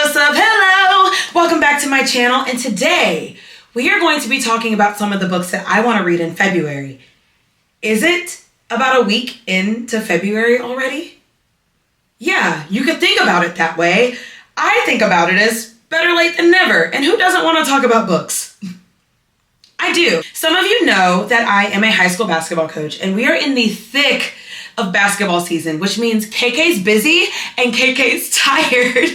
what's up? Hello! Welcome back to my channel, and today we are going to be talking about some of the books that I want to read in February. Is it about a week into February already? Yeah, you could think about it that way. I think about it as better late than never, and who doesn't want to talk about books? I do. Some of you know that I am a high school basketball coach, and we are in the thick of basketball season, which means KK's busy and KK's tired.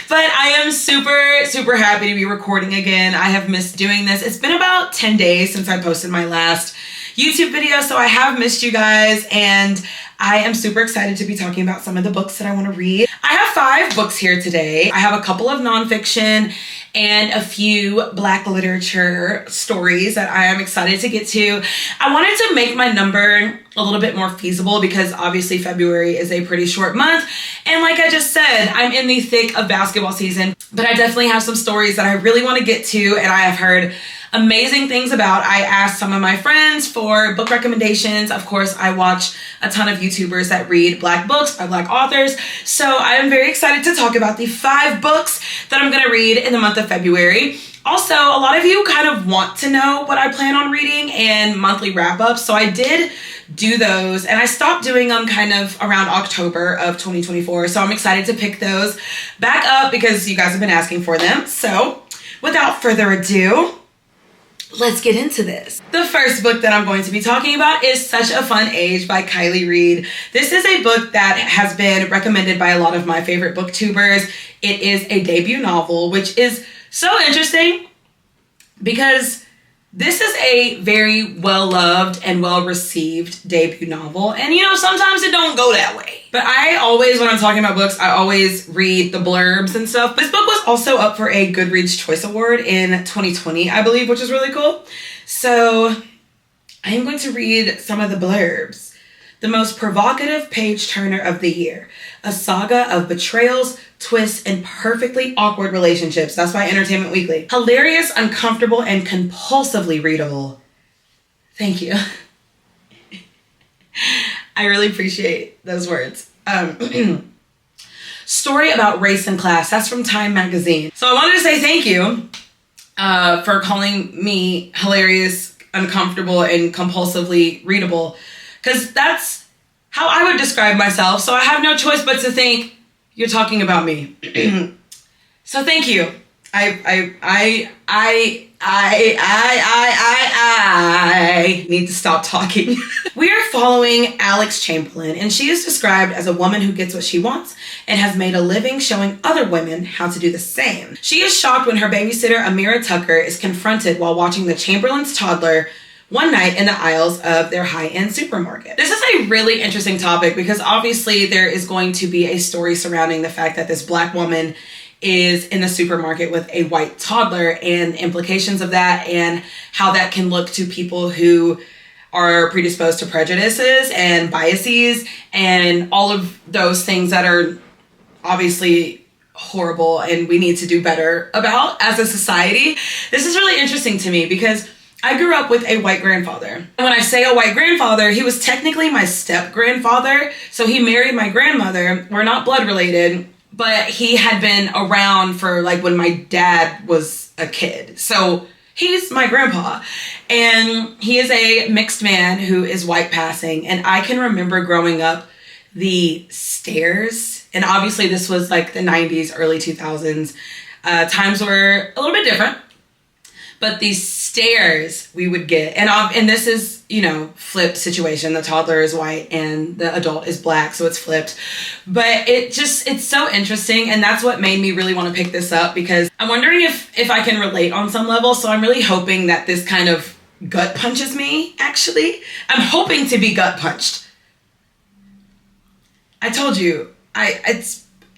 But I am super happy to be recording again. I have missed doing this. It's been about 10 days since I posted my last YouTube video, so I have missed you guys, and I am super excited to be talking about some of the books that I want to read. I have 5 books here today. I have a couple of nonfiction and a few Black literature stories that I am excited to get to. I wanted to make my number a little bit more feasible because obviously February is a pretty short month. And like I just said, I'm in the thick of basketball season, but I definitely have some stories that I really want to get to and I have heard amazing things about. I asked some of my friends for book recommendations. Of course, I watch a ton of YouTubers that read Black books by Black authors. So I am very excited to talk about the 5 books that I'm going to read in the month of February. Also, a lot of you kind of want to know what I plan on reading and monthly wrap-ups. So I did do those and I stopped doing them kind of around October of 2024. So I'm excited to pick those back up because you guys have been asking for them. So without further ado, let's get into this. The first book that I'm going to be talking about is Such a Fun Age by Kylie Reed. This is a book that has been recommended by a lot of my favorite booktubers. It is a debut novel, which is so interesting because this is a very well-loved and well-received debut novel. And you know, sometimes it don't go that way. But I always, when I'm talking about books, I always read the blurbs and stuff. This book was also up for a Goodreads Choice Award in 2020, I believe, which is really cool. So I am going to read some of the blurbs. The most provocative page-turner of the year. A saga of betrayals, twists, and perfectly awkward relationships. That's by Entertainment Weekly. Hilarious, uncomfortable, and compulsively readable. Thank you. I really appreciate those words. Story about race and class. That's from Time magazine. So I wanted to say thank you for calling me hilarious, uncomfortable, and compulsively readable, because that's how I would describe myself. So I have no choice but to think you're talking about me. So thank you. I need to stop talking. We are following Alex Chamberlain, and she is described as a woman who gets what she wants and has made a living showing other women how to do the same. She is shocked when her babysitter, Amira Tucker, is confronted while watching the Chamberlain's toddler one night in the aisles of their high-end supermarket. This is a really interesting topic because obviously there is going to be a story surrounding the fact that this Black woman is in the supermarket with a white toddler and implications of that and how that can look to people who are predisposed to prejudices and biases and all of those things that are obviously horrible and we need to do better about as a society. This is really interesting to me because I grew up with a white grandfather. And when I say a white grandfather, he was technically my step-grandfather. So he married my grandmother. We're not blood related, but he had been around for like when my dad was a kid. So he's my grandpa. And he is a mixed man who is white passing. And I can remember growing up the stares. And obviously this was like the 90s, early 2000s. Times were a little bit different. But these stares we would get, and this is, you know, flipped situation. The toddler is white and the adult is Black, so it's flipped. But it's so interesting, and that's what made me really want to pick this up because I'm wondering if I can relate on some level. So I'm really hoping that this kind of gut punches me, actually. I'm hoping to be gut punched. I told you,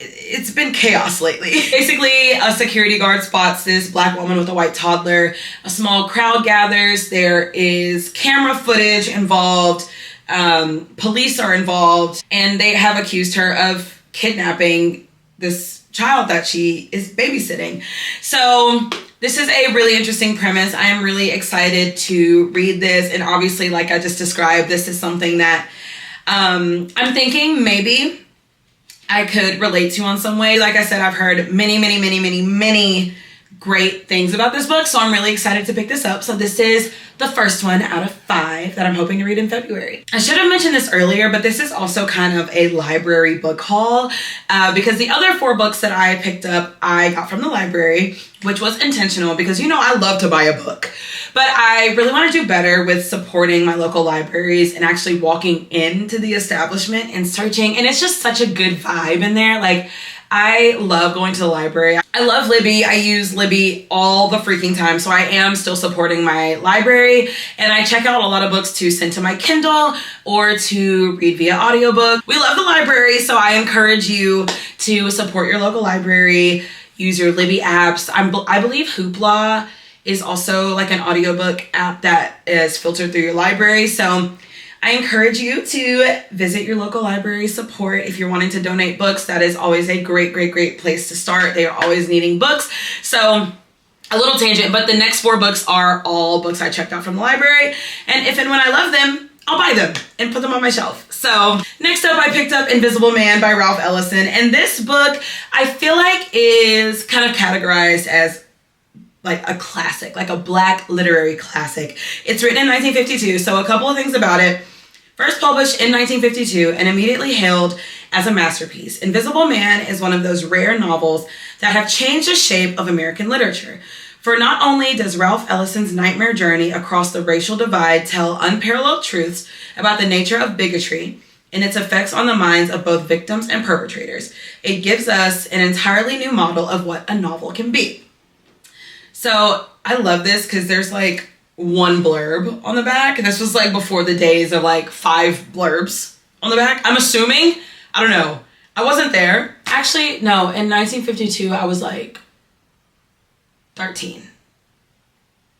it's been chaos lately. Basically, a security guard spots this Black woman with a white toddler. A small crowd gathers. There is camera footage involved. Police are involved. And they have accused her of kidnapping this child that she is babysitting. So this is a really interesting premise. I am really excited to read this. And obviously, like I just described, this is something that I'm thinking maybe I could relate to on some way. Like I said, I've heard many great things about this book, so I'm really excited to pick this up. So this is the first one out of 5 that I'm hoping to read in February. I should have mentioned this earlier, but this is also kind of a library book haul because the other 4 books that I picked up, I got from the library, which was intentional because, you know, I love to buy a book. But I really want to do better with supporting my local libraries and actually walking into the establishment and searching. And it's just such a good vibe in there. Like, I love going to the library. I love Libby. I use Libby all the freaking time. So I am still supporting my library. And I check out a lot of books to send to my Kindle or to read via audiobook. We love the library. So I encourage you to support your local library. Use your Libby apps. I believe Hoopla is also like an audiobook app that is filtered through your library. So I encourage you to visit your local library support. If you're wanting to donate books, that is always a great place to start. They are always needing books. So a little tangent, but the next 4 books are all books I checked out from the library. And if and when I love them, I'll buy them and put them on my shelf. So next up, I picked up Invisible Man by Ralph Ellison. And this book, I feel like is kind of categorized as like a classic, like a Black literary classic. It's written in 1952, so a couple of things about it. First published in 1952 and immediately hailed as a masterpiece, Invisible Man is one of those rare novels that have changed the shape of American literature. For not only does Ralph Ellison's nightmare journey across the racial divide tell unparalleled truths about the nature of bigotry and its effects on the minds of both victims and perpetrators, it gives us an entirely new model of what a novel can be. So I love this because there's like 1 blurb on the back. And this was like before the days of like 5 blurbs on the back. I'm assuming. I don't know. I wasn't there. Actually, no. In 1952, I was like 13.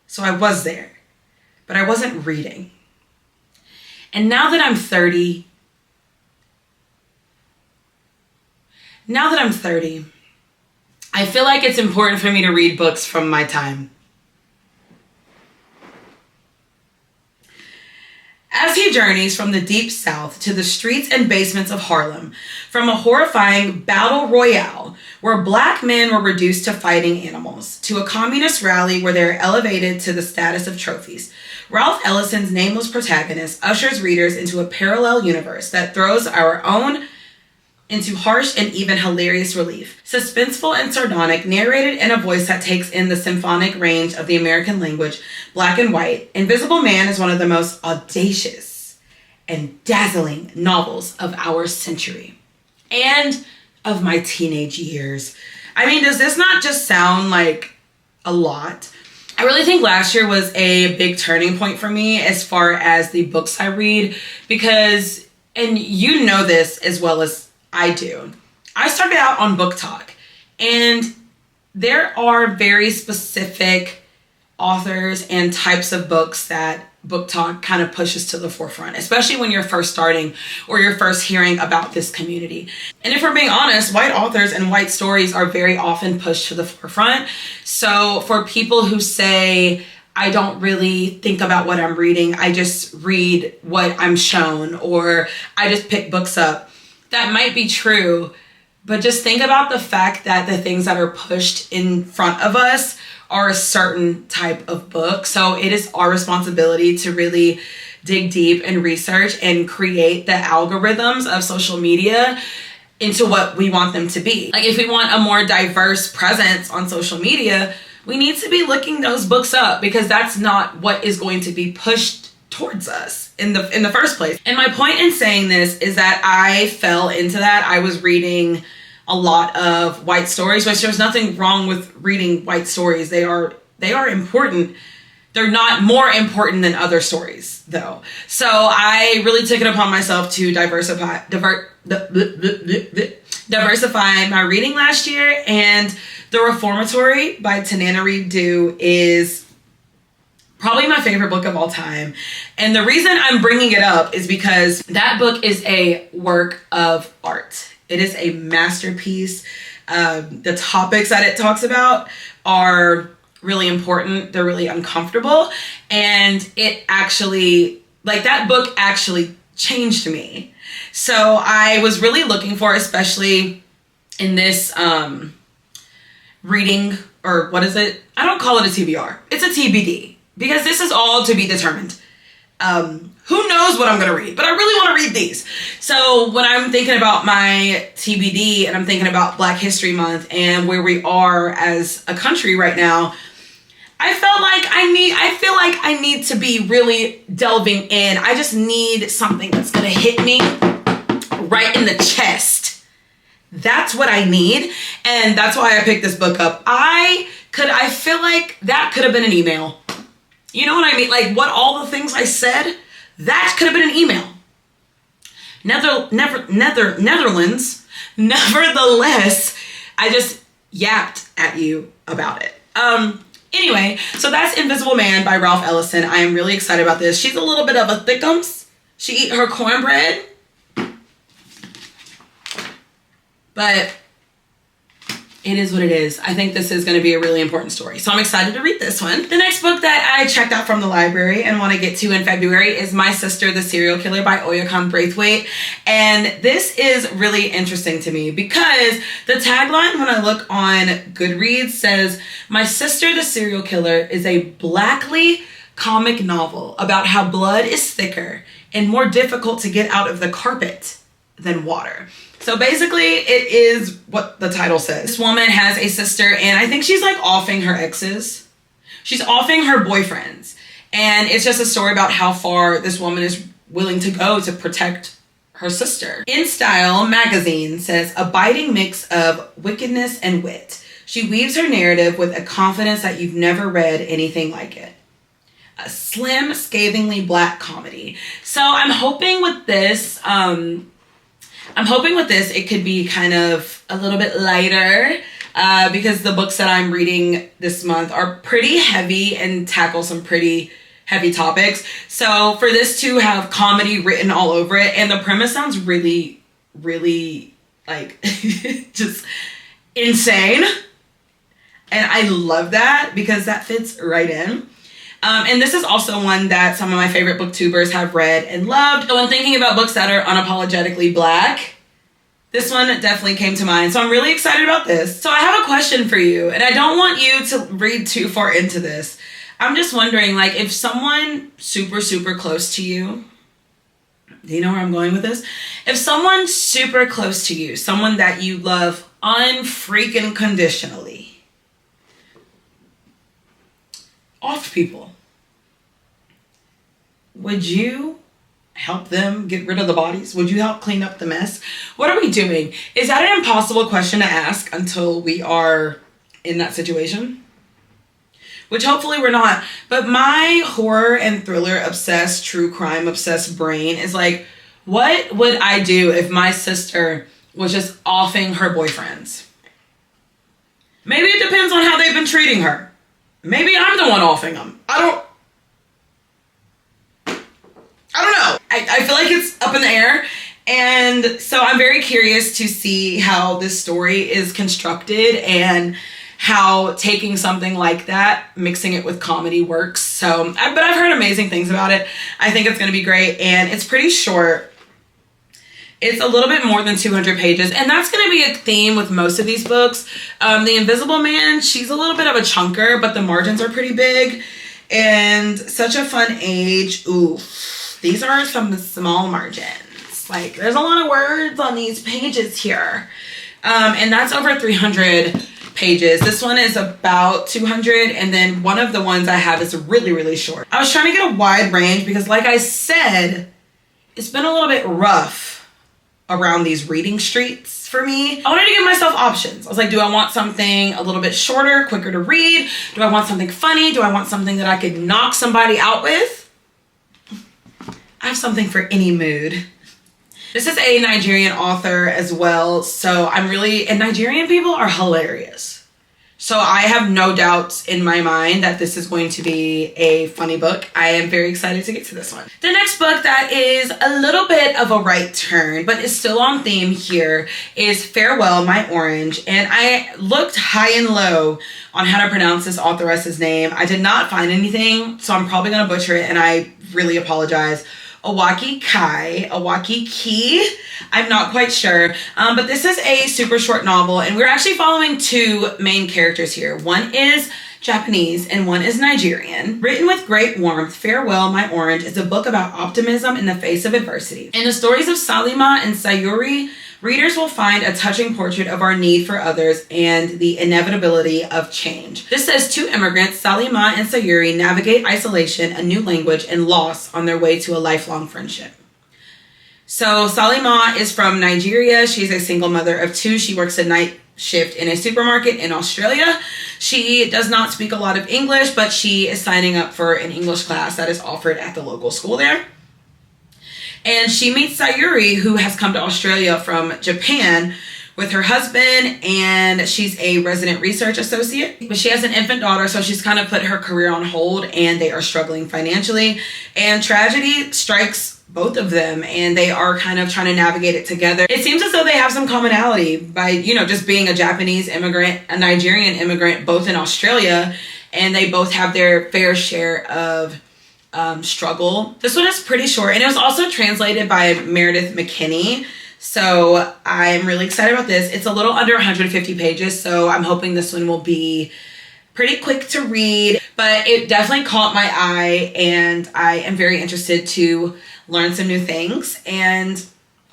So I was there. But I wasn't reading. And now that I'm 30, I feel like it's important for me to read books from my time. As he journeys from the deep south to the streets and basements of Harlem, from a horrifying battle royale where Black men were reduced to fighting animals, to a communist rally where they are elevated to the status of trophies, Ralph Ellison's nameless protagonist ushers readers into a parallel universe that throws our own into harsh and even hilarious relief. Suspenseful and sardonic, narrated in a voice that takes in the symphonic range of the American language, Black and White, Invisible Man is one of the most audacious and dazzling novels of our century and of my teenage years. I mean, does this not just sound like a lot? I really think last year was a big turning point for me as far as the books I read because, and you know this as well as I do. I started out on Book Talk, and there are very specific authors and types of books that Book Talk kind of pushes to the forefront, especially when you're first starting or you're first hearing about this community. And if we're being honest, white authors and white stories are very often pushed to the forefront. So for people who say, I don't really think about what I'm reading, I just read what I'm shown, or I just pick books up, that might be true, but just think about the fact that the things that are pushed in front of us are a certain type of book. So it is our responsibility to really dig deep and research and create the algorithms of social media into what we want them to be. Like if we want a more diverse presence on social media, we need to be looking those books up because that's not what is going to be pushed towards us in the first place. And my point in saying this is that I fell into that. I was reading a lot of white stories, which there's nothing wrong with reading white stories. They are important. They're not more important than other stories though. So I really took it upon myself to diversify my reading last year, and The Reformatory by Tanana Reed Dew is probably my favorite book of all time. And the reason I'm bringing it up is because that book is a work of art. It is a masterpiece. The topics that it talks about are really important. They're really uncomfortable. And it actually, like that book actually changed me. So I was really looking for, especially in this reading, or what is it? I don't call it a TBR. It's a TBD, because this is all to be determined. Who knows what I'm going to read, but I really want to read these. So when I'm thinking about my TBD and I'm thinking about Black History Month and where we are as a country right now, I feel like I need to be really delving in. I just need something that's going to hit me right in the chest. That's what I need. And that's why I picked this book up. I feel like that could have been an email. You know what I mean? Like, what all the things I said, that could have been an email. Netherlands. Nevertheless, I just yapped at you about it. Anyway, so that's Invisible Man by Ralph Ellison. I am really excited about this. She's a little bit of a thickums. She eat her cornbread. But it is what it is. I think this is going to be a really important story. So I'm excited to read this one. The next book that I checked out from the library and want to get to in February is My Sister, the Serial Killer by Oyakon Braithwaite. And this is really interesting to me because the tagline when I look on Goodreads says, My Sister, the Serial Killer is a blackly comic novel about how blood is thicker and more difficult to get out of the carpet than water. So basically, it is what the title says. This woman has a sister, and I think she's like offing her exes. She's offing her boyfriends. And it's just a story about how far this woman is willing to go to protect her sister. In Style magazine says, a biting mix of wickedness and wit. She weaves her narrative with a confidence that you've never read anything like it. A slim, scathingly black comedy. So I'm hoping with this, it could be kind of a little bit lighter because the books that I'm reading this month are pretty heavy and tackle some pretty heavy topics. So for this to have comedy written all over it, and the premise sounds really, really like just insane. And I love that because that fits right in. And this is also one that some of my favorite booktubers have read and loved. So when thinking about books that are unapologetically black, this one definitely came to mind. So I'm really excited about this. So I have a question for you, and I don't want you to read too far into this. I'm just wondering, like, if someone super, super close to you, do you know where I'm going with this? If someone super close to you, someone that you love unfreaking conditionally, off people, would you help them get rid of the bodies? Would you help clean up the mess? What are we doing? Is that an impossible question to ask until we are in that situation? Which hopefully we're not. But my horror and thriller obsessed, true crime obsessed brain is like, what would I do if my sister was just offing her boyfriends? Maybe it depends on how they've been treating her. Maybe I'm the one offing them. I don't know. I feel like it's up in the air. And so I'm very curious to see how this story is constructed and how taking something like that, mixing it with comedy works. But I've heard amazing things about it. I think it's going to be great. And it's pretty short. It's a little bit more than 200 pages. And that's going to be a theme with most of these books. The Invisible Man, she's a little bit of a chunker, but the margins are pretty big. And such a fun age. Ooh, these are some small margins. Like, there's a lot of words on these pages here. And that's over 300 pages. This one is about 200. And then one of the ones I have is really, really short. I was trying to get a wide range because, like I said, it's been a little bit rough around these reading streets for me. I wanted to give myself options. I was like, do I want something a little bit shorter, quicker to read? Do I want something funny? Do I want something that I could knock somebody out with? I have something for any mood. This is a Nigerian author as well. So and Nigerian people are hilarious. So I have no doubts in my mind that this is going to be a funny book. I am very excited to get to this one. The next book that is a little bit of a right turn, but is still on theme here, is Farewell, My Orange. And I looked high and low on how to pronounce this authoress's name. I did not find anything, so I'm probably going to butcher it, and I really apologize. Awaki Ki. I'm not quite sure. But this is a super short novel, and we're actually following two main characters here. One is Japanese and one is Nigerian. Written with great warmth, Farewell, My Orange is a book about optimism in the face of adversity. In the stories of Salima and Sayuri, readers will find a touching portrait of our need for others and the inevitability of change. This says two immigrants, Salima and Sayuri, navigate isolation, a new language, and loss on their way to a lifelong friendship. So Salima is from Nigeria. She's a single mother of two. She works a night shift in a supermarket in Australia. She does not speak a lot of English, but she is signing up for an English class that is offered at the local school there. And she meets Sayuri, who has come to Australia from Japan with her husband, and she's a resident research associate. But she has an infant daughter, so she's kind of put her career on hold, and they are struggling financially. And tragedy strikes both of them, and they are kind of trying to navigate it together. It seems as though they have some commonality by, you know, just being a Japanese immigrant, a Nigerian immigrant, both in Australia, and they both have their fair share of struggle. This one is pretty short, and it was also translated by Meredith McKinney, so I'm really excited about this. It's a little under 150 pages, so I'm hoping this one will be pretty quick to read, but it definitely caught my eye, and I am very interested to learn some new things and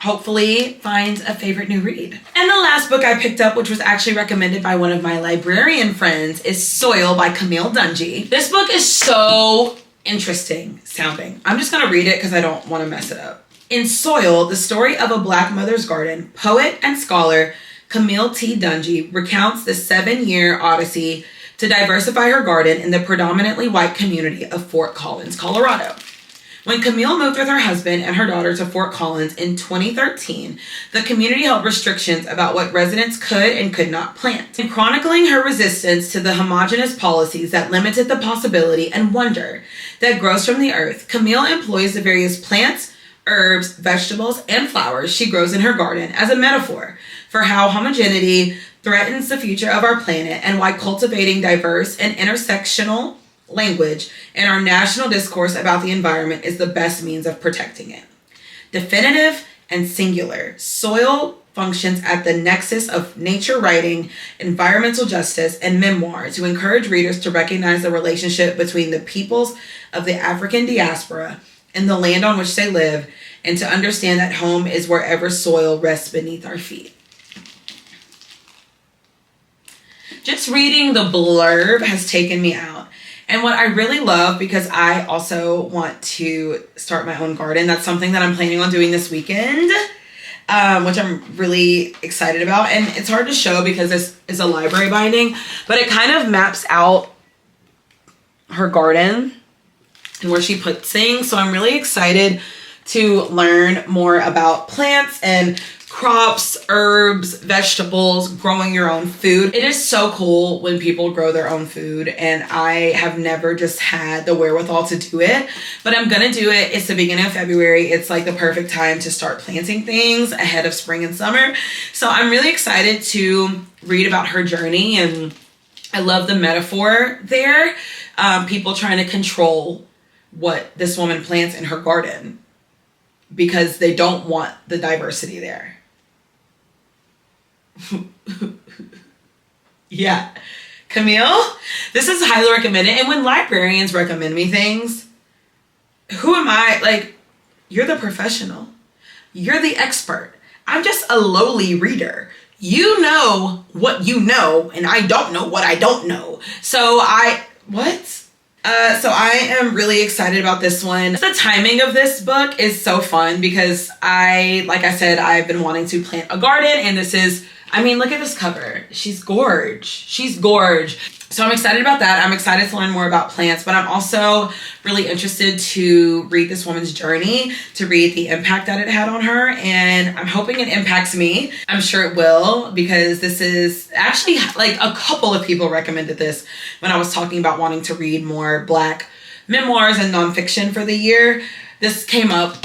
hopefully find a favorite new read. And the last book I picked up, which was actually recommended by one of my librarian friends, is Soil by Camille Dungy. This book is so interesting sounding. I'm just gonna read it because I don't want to mess it up. In Soil, the story of a Black mother's garden, poet and scholar Camille T. Dungy recounts the 7-year odyssey to diversify her garden in the predominantly white community of Fort Collins, Colorado. When Camille moved with her husband and her daughter to Fort Collins in 2013, the community held restrictions about what residents could and could not plant. In chronicling her resistance to the homogenous policies that limited the possibility and wonder that grows from the earth, Camille employs the various plants, herbs, vegetables, and flowers she grows in her garden as a metaphor for how homogeneity threatens the future of our planet and why cultivating diverse and intersectional language in our national discourse about the environment is the best means of protecting it. Definitive and singular, Soil functions at the nexus of nature writing, environmental justice, and memoir to encourage readers to recognize the relationship between the peoples of the African diaspora and the land on which they live, and to understand that home is wherever soil rests beneath our feet. Just reading the blurb has taken me out. And what I really love, because I also want to start my own garden, that's something that I'm planning on doing this weekend, which I'm really excited about. And it's hard to show because this is a library binding, but it kind of maps out her garden and where she puts things. So I'm really excited to learn more about plants and crops, herbs, vegetables, growing your own food. It is so cool when people grow their own food, and I have never just had the wherewithal to do it, but I'm gonna do it. It's the beginning of February. It's like the perfect time to start planting things ahead of spring and summer. So I'm really excited to read about her journey, and I love the metaphor there. People trying to control what this woman plants in her garden because they don't want the diversity there. Yeah. Camille, this is highly recommended. And when librarians recommend me things, who am I? Like, you're the professional. You're the expert. I'm just a lowly reader. You know what you know, and I don't know what I don't know. So I am really excited about this one. The timing of this book is so fun because like I said, I've been wanting to plant a garden, and this is, I mean, look at this cover. She's gorge. She's gorge. So I'm excited about that. I'm excited to learn more about plants, but I'm also really interested to read this woman's journey, to read the impact that it had on her, and I'm hoping it impacts me. I'm sure it will, because this is actually, like, a couple of people recommended this when I was talking about wanting to read more Black memoirs and nonfiction for the year. This came up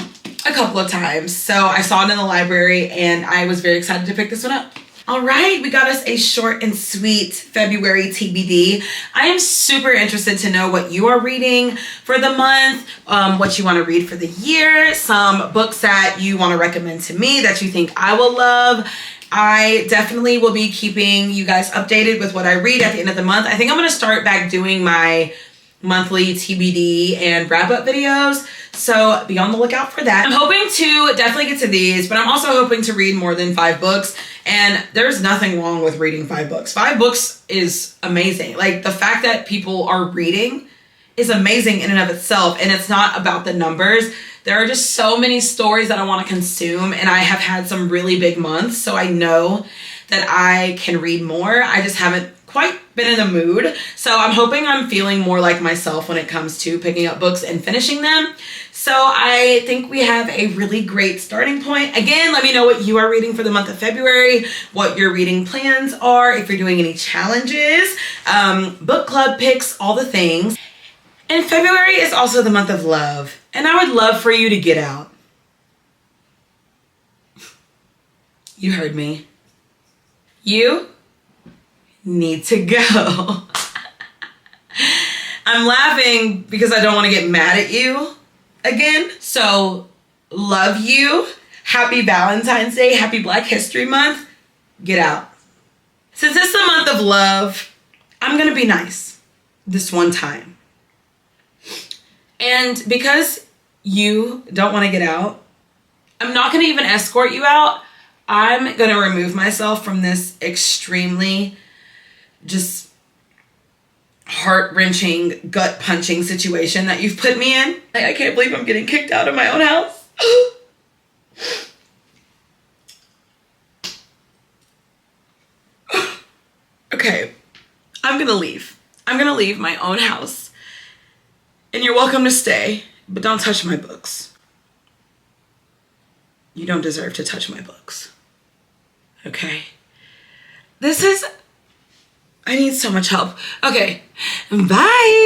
a couple of times. So I saw it in the library, and I was very excited to pick this one up. All right, we got us a short and sweet February TBD. I am super interested to know what you are reading for the month, what you want to read for the year, some books that you want to recommend to me that you think I will love. I definitely will be keeping you guys updated with what I read at the end of the month. I think I'm going to start back doing my monthly TBD and wrap-up videos, so be on the lookout for that. I'm hoping to definitely get to these, but I'm also hoping to read more than 5 books, and there's nothing wrong with reading 5 books. 5 books is amazing. Like, the fact that people are reading is amazing in and of itself, and it's not about the numbers. There are just so many stories that I want to consume, and I have had some really big months, so I know that I can read more. I just haven't quite been in the mood. So I'm hoping I'm feeling more like myself when it comes to picking up books and finishing them. So I think we have a really great starting point. Again, let me know what you are reading for the month of February, what your reading plans are, if you're doing any challenges, book club picks, all the things. And February is also the month of love, and I would love for you to get out. You heard me. You need to go. I'm laughing because I don't want to get mad at you again. So, love you. Happy Valentine's Day. Happy Black History Month. Get out. Since it's the month of love, I'm going to be nice this one time. And because you don't want to get out, I'm not going to even escort you out. I'm going to remove myself from this extremely just heart-wrenching, gut-punching situation that you've put me in. I can't believe I'm getting kicked out of my own house. Okay, I'm gonna leave. I'm gonna leave my own house. And you're welcome to stay, but don't touch my books. You don't deserve to touch my books. Okay? I need so much help. Okay, bye.